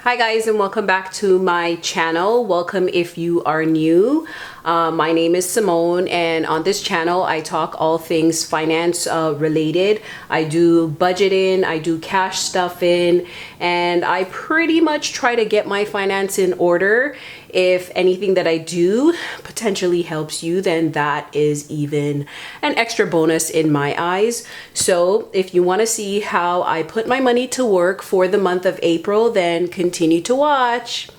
Hi guys, and welcome back to my channel. Welcome if you are new. My name is Simone, and on this channel I talk all things finance related. I do budgeting, I do cash stuffing, and I pretty much try to get my finance in order. If anything that I do potentially helps you, then that is even an extra bonus in my eyes. So if you want to see how I put my money to work for the month of April, then continue to watch.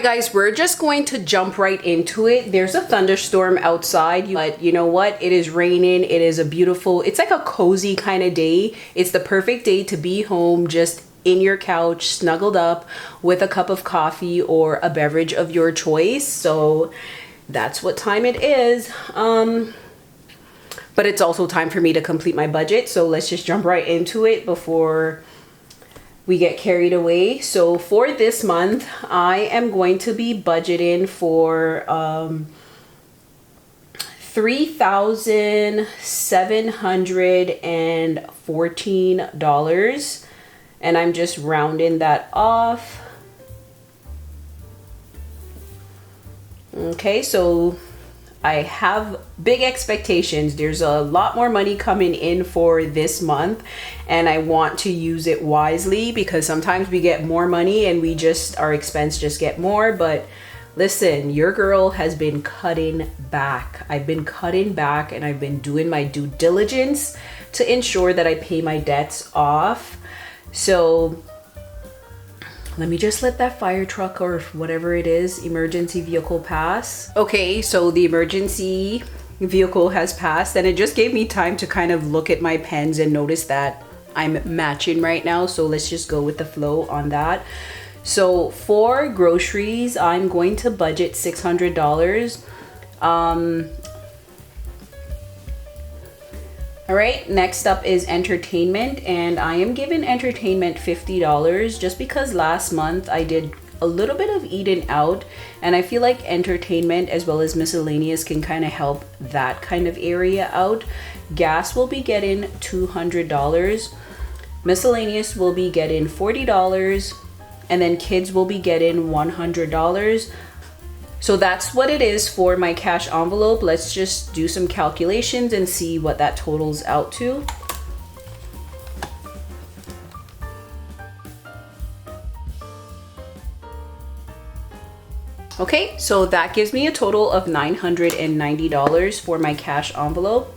Guys, we're just going to jump right into it. There's a thunderstorm outside, but you know what? It is raining. It is a beautiful, it's like a cozy kind of day. It's the perfect day to be home, just in your couch, snuggled up with a cup of coffee or a beverage of your choice. So that's what time it is. But it's also time for me to complete my budget. So let's just jump right into it before we get carried away. So for this month, I am going to be budgeting for $3,714, and I'm just rounding that off. Okay, so I have big expectations. There's a lot more money coming in for this month, and I want to use it wisely because sometimes we get more money and we just, our expense just get more. But listen, your girl has been cutting back. I've been cutting back, and I've been doing my due diligence to ensure that I pay my debts off. So let me just let that fire truck or whatever it is, emergency vehicle pass. Okay, so the emergency vehicle has passed, and it just gave me time to kind of look at my pens and notice that I'm matching right now. So let's just go with the flow on that. So for groceries, I'm going to budget $600. All right, next up is entertainment, and I am giving entertainment $50 just because last month I did a little bit of eating out, and I feel like entertainment as well as miscellaneous can kind of help that kind of area out. Gas will be getting $200, miscellaneous will be getting $40, and then kids will be getting $100. So that's what it is for my cash envelope. Let's just do some calculations and see what that totals out to. Okay, so that gives me a total of $990 for my cash envelope.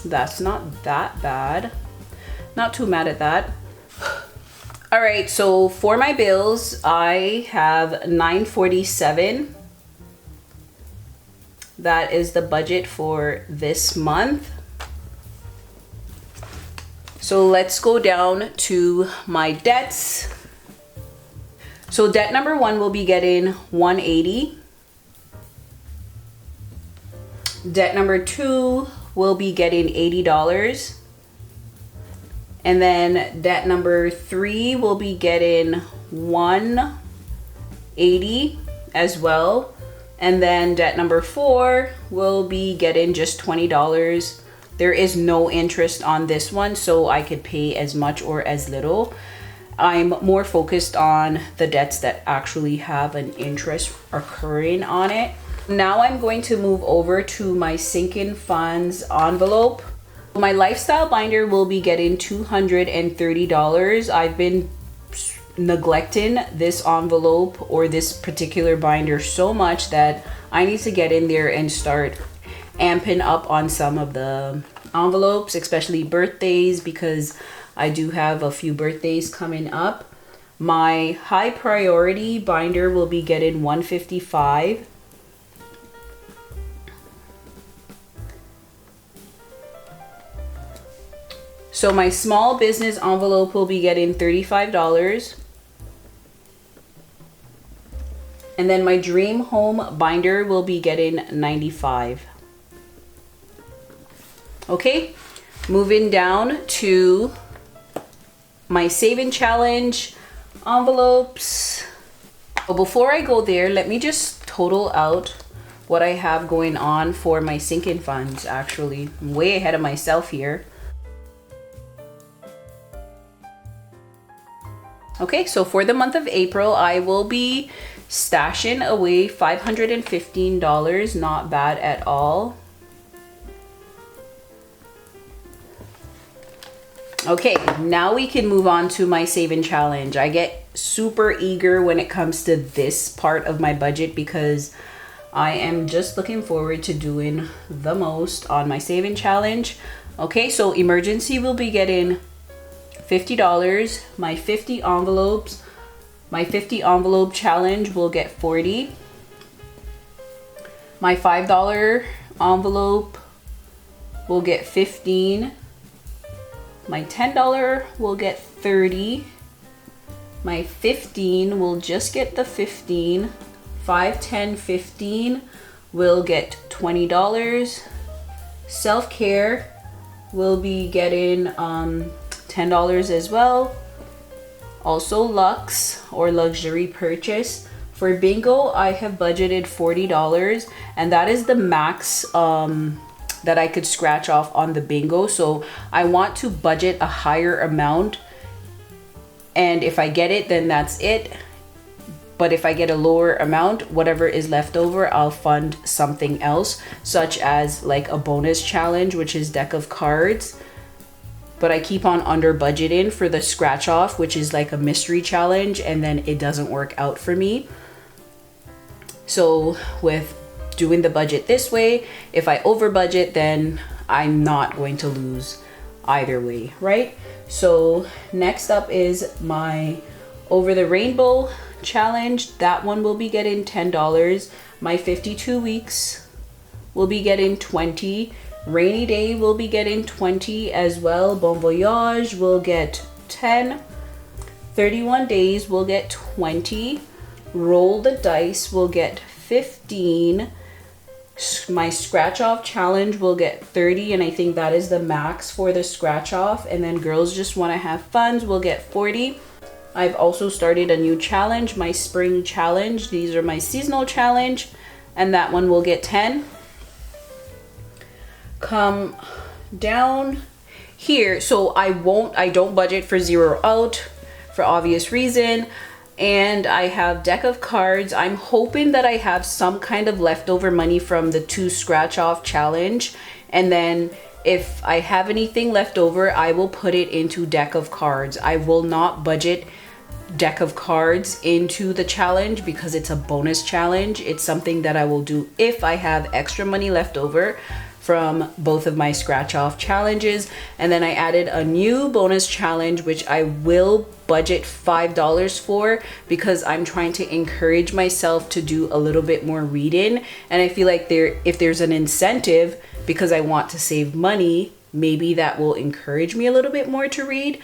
That's not that bad. Not too mad at that. All right, so for my bills, I have $947. That is the budget for this month. So let's go down to my debts. So debt number one will be getting $180. Debt number two will be getting $80. And then debt number three will be getting $180 as well. And then debt number four will be getting just $20. There is no interest on this one, so I could pay as much or as little. I'm more focused on the debts that actually have an interest occurring on it. Now I'm going to move over to my sinking funds envelope. My lifestyle binder will be getting $230. I've been neglecting this envelope or this particular binder so much that I need to get in there and start amping up on some of the envelopes, especially birthdays, because I do have a few birthdays coming up. My high priority binder will be getting $155. So my small business envelope will be getting $35. And then my dream home binder will be getting $95. Okay, moving down to my saving challenge envelopes. But before I go there, let me just total out what I have going on for my sinking funds. Actually, I'm way ahead of myself here. Okay, so for the month of April, I will be stashing away $515. Not bad at all. Okay, now we can move on to my saving challenge. I get super eager when it comes to this part of my budget because I am just looking forward to doing the most on my saving challenge. Okay, so emergency will be getting $50. My 50 envelopes, my 50 envelope challenge will get 40. My $5 envelope will get 15. My $10 will get 30. My 15 will just get the 15. 5, 10, 15 will get $20. Self-care will be getting $10 as well. Also luxe or luxury purchase. For bingo, I have budgeted $40, and that is the max that I could scratch off on the bingo. So I want to budget a higher amount, and if I get it, then that's it. But if I get a lower amount, whatever is left over, I'll fund something else, such as like a bonus challenge, which is deck of cards. But I keep on under budgeting for the scratch off, which is like a mystery challenge, and then it doesn't work out for me. So with doing the budget this way, if I over budget, then I'm not going to lose either way, right? So next up is my over the rainbow challenge. That one will be getting $10. My 52 weeks will be getting 20. Rainy day will be getting 20 as well. Bon voyage will get 10. 31 days will get 20. Roll the dice will get 15. My scratch off challenge will get 30, and I think that is the max for the scratch off. And then girls just want to have fun will get 40. I've also started a new challenge, my spring challenge. These are my seasonal challenge, and that one will get 10. Come down here. So I don't budget for zero out for obvious reason. And I have deck of cards. I'm hoping that I have some kind of leftover money from the 2 scratch off challenge. And then if I have anything left over, I will put it into deck of cards. I will not budget deck of cards into the challenge because it's a bonus challenge. It's something that I will do if I have extra money left over from both of my scratch off challenges. And then I added a new bonus challenge, which I will budget $5 for because I'm trying to encourage myself to do a little bit more reading. And I feel like if there's an incentive because I want to save money, maybe that will encourage me a little bit more to read.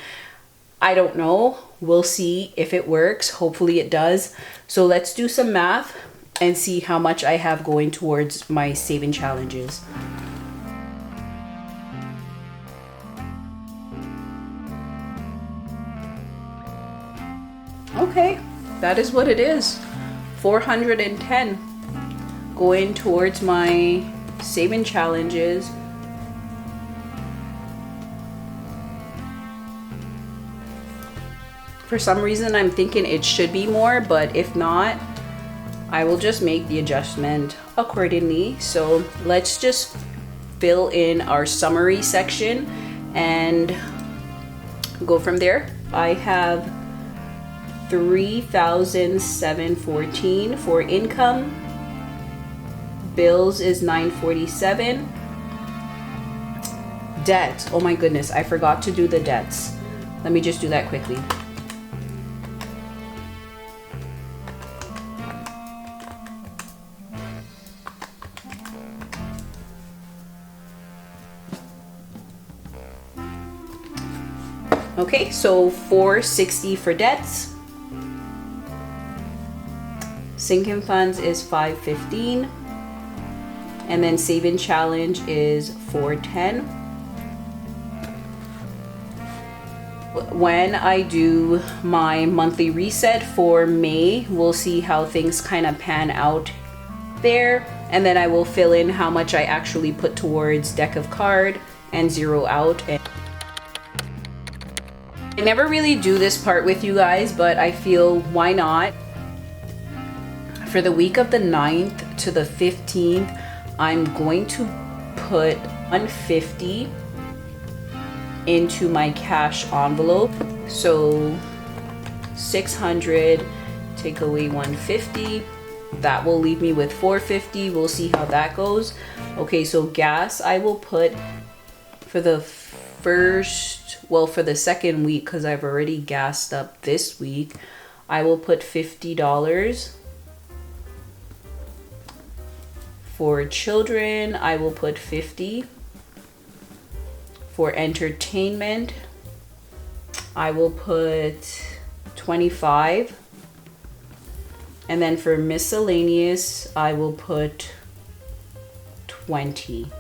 I don't know. We'll see if it works. Hopefully it does. So let's do some math and see how much I have going towards my saving challenges. Okay, that is what it is. 410 going towards my saving challenges. For some reason, I'm thinking it should be more, but if not, I will just make the adjustment accordingly. So let's just fill in our summary section and go from there. I have $3,714 for income. Bills is $947. Debt. Oh my goodness, I forgot to do the debts. Let me just do that quickly. Okay, so $460 for debts. Sinking funds is $515. And then saving challenge is $410. when I do my monthly reset for May, we'll see how things kind of pan out there, and then I will fill in how much I actually put towards deck of card and zero out. And I never really do this part with you guys, but I feel why not. For the week of the 9th to the 15th, I'm going to put $150 into my cash envelope. So 600, take away 150, that will leave me with 450. We'll see how that goes. Okay, so gas I will put for the for the second week, because I've already gassed up this week, I will put $50. For children, I will put $50. For entertainment, I will put $25. And then for miscellaneous, I will put $20.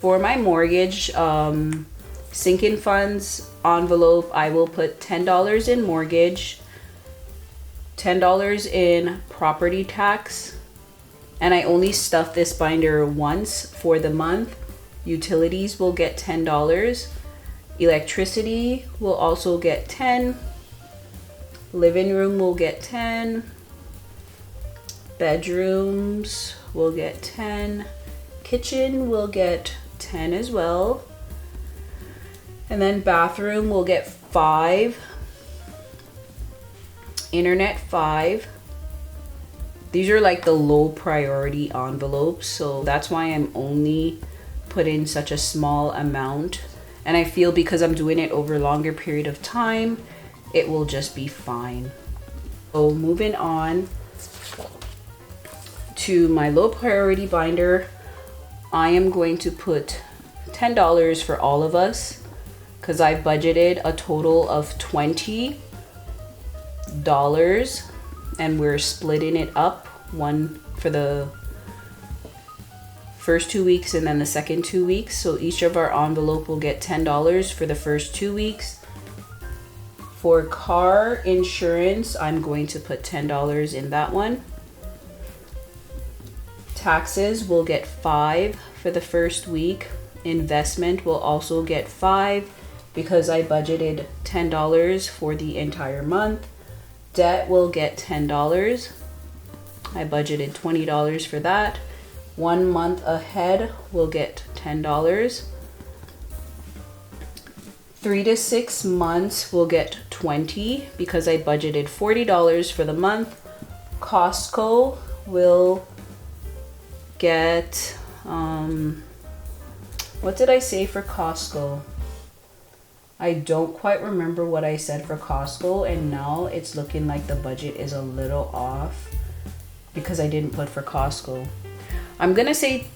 For my mortgage, sinking funds envelope, I will put $10 in mortgage, $10 in property tax, and I only stuff this binder once for the month. Utilities will get $10. Electricity will also get $10. Living room will get $10. Bedrooms will get $10. Kitchen will get $10 as well. And then bathroom will get $5. Internet $5. These are like the low priority envelopes, so that's why I'm only putting such a small amount. And I feel because I'm doing it over a longer period of time, it will just be fine. So moving on to my low priority binder, I am going to put $10 for all of us, because I budgeted a total of $20, and we're splitting it up, one for the first 2 weeks and then the second 2 weeks. So each of our envelope will get $10 for the first 2 weeks. For car insurance, I'm going to put $10 in that one. Taxes will get $5 for the first week. Investment will also get $5 because I budgeted $10 for the entire month. Debt will get $10. I budgeted $20 for that. 1 month ahead will get $10. 3 to 6 months will get $20 because I budgeted $40 for the month. Costco will get, what did I say for Costco? I don't quite remember what I said for Costco, and now it's looking like the budget is a little off because I didn't put for Costco. I'm gonna say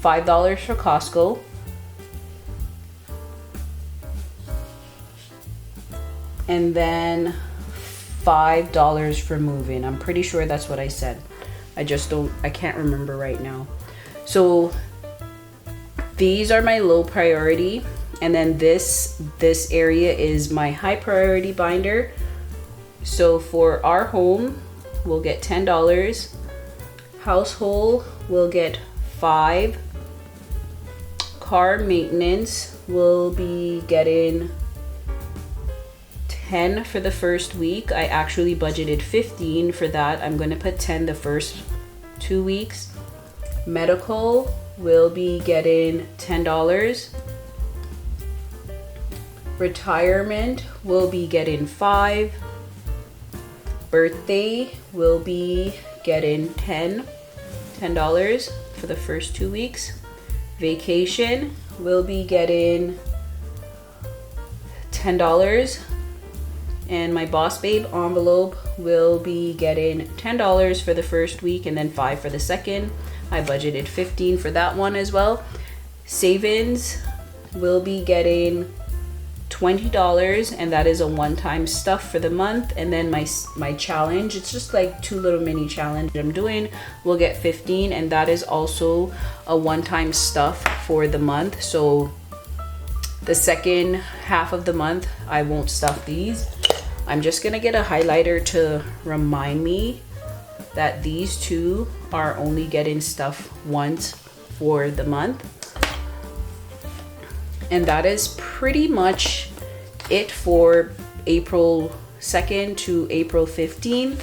$5 for Costco. And then $5 for moving. I'm pretty sure that's what I said. I can't remember right now. So these are my low priority. And then this area is my high priority binder. So for our home, we'll get $10. Household will get $5. Car maintenance will be getting $10 for the first week. I actually budgeted $15 for that. I'm gonna put $10 the first 2 weeks. Medical will be getting $10. Retirement will be getting $5. Birthday will be getting $10 for the first 2 weeks. Vacation will be getting $10. And my Boss Babe envelope will be getting $10 for the first week and then $5 for the second. I budgeted $15 for that one as well. Savings will be getting $20, and that is a one-time stuff for the month. And then my challenge, it's just like 2 little mini challenge I'm doing, will get 15, and that is also a one-time stuff for the month. So the second half of the month I won't stuff these. I'm just gonna get a highlighter to remind me that these two are only getting stuff once for the month. And that is pretty much it for April 2nd to April 15th.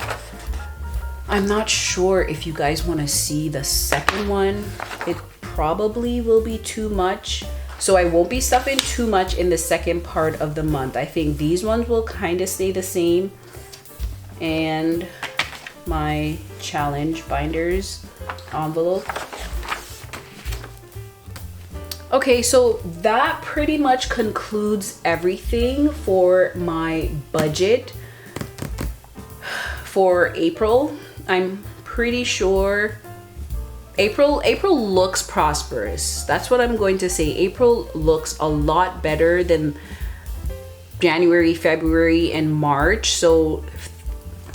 I'm not sure if you guys want to see the second one. It probably will be too much. So I won't be stuffing too much in the second part of the month. I think these ones will kind of stay the same. And my challenge binders envelope. Okay, so that pretty much concludes everything for my budget for April. I'm pretty sure April looks prosperous. That's what I'm going to say. April looks a lot better than January, February, and March. So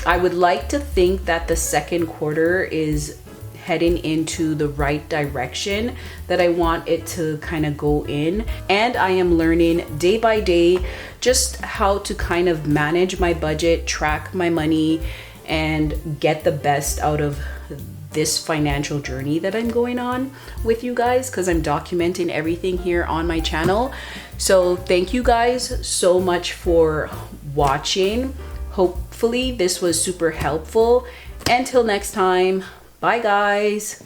I would like to think that the second quarter is heading into the right direction that I want it to kind of go in. And I am learning day by day just how to kind of manage my budget, track my money, and get the best out of this financial journey that I'm going on with you guys, because I'm documenting everything here on my channel. So thank you guys so much for watching. Hopefully this was super helpful. Until next time, bye guys.